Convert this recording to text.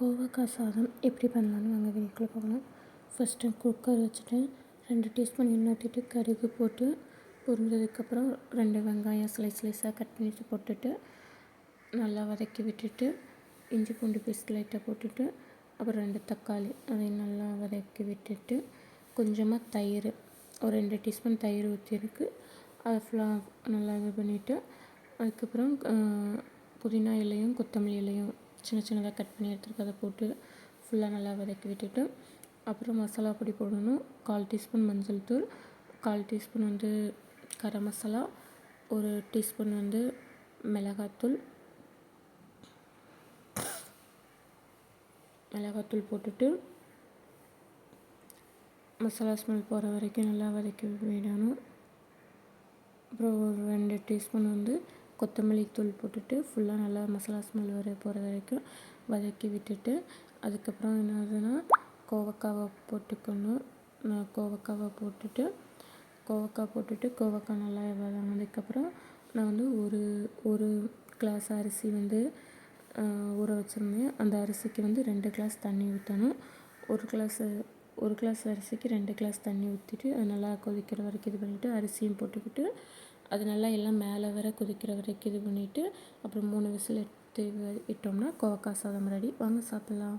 கோவக்காய் சாதம் எப்படி பண்ணலான்னு வாங்க வீடியோக்குள்ளே போகலாம். ஃபஸ்ட்டு குக்கர் வச்சுட்டு 2 டீஸ்பூன் எண்ணெய் ஊற்றிட்டு கடுகு போட்டு பொரிஞ்சதுக்கப்புறம் 2 வெங்காயம் ஸ்லைஸாக கட் பண்ணிட்டு போட்டுட்டு நல்லா வதக்கி விட்டுட்டு இஞ்சி பூண்டு பேஸ்ட் லைட்டாக போட்டுட்டு அப்புறம் 2 தக்காளி அதையும் நல்லா வதக்கி விட்டுட்டு கொஞ்சமாக தயிர் ஒரு 2 டீஸ்பூன் தயிர் ஊற்றிருக்கு. அதை ஃபுல்லாக நல்லா இது பண்ணிவிட்டு அதுக்கப்புறம் புதினா இலையும் கொத்தமல்லி இலையும் சின்னதாக கட் பண்ணி எடுத்துருக்கு அதை போட்டு ஃபுல்லாக நல்லா வதக்கி விட்டுட்டு அப்புறம் மசாலா பொடி போடணும். 1/4 டீஸ்பூன் மஞ்சள் தூள், 1/4 டீஸ்பூன் கரம் மசாலா, 1 டீஸ்பூன் மிளகாத்தூள் போட்டுட்டு மசாலா ஸ்மெல் போகிற வரைக்கும் நல்லா வதக்கி விடணும். அப்புறம் ஒரு 2 டீஸ்பூன் கொத்தமல்லி தூள் போட்டுட்டு ஃபுல்லாக நல்லா மசாலா ஸ்மெல் போகிற வரைக்கும் வதக்கி விட்டுட்டு அதுக்கப்புறம் என்னதுன்னா கோவக்காவை போட்டுக்கணும். கோவக்காய் நல்லா வதங்கினதுக்கப்புறம் நான் ஒரு கிளாஸ் அரிசி ஊற வச்சுருந்தேன். அந்த அரிசிக்கு 2 கிளாஸ் தண்ணி ஊற்றணும். ஒரு கிளாஸ் அரிசிக்கு 2 கிளாஸ் தண்ணி ஊற்றிட்டு அது நல்லா கொதிக்கிற வரைக்கும் இது பண்ணிவிட்டு அரிசியும் போட்டுக்கிட்டு அது நல்லா எல்லாம் மேலே வர கொதிக்கிற வரைக்கும் இது பண்ணிவிட்டு அப்புறம் 3 விசில் எடுத்து விட்டோம்னா கோவக்காய் சாதம் ரெடி. வாங்க சாப்பிட்லாம்.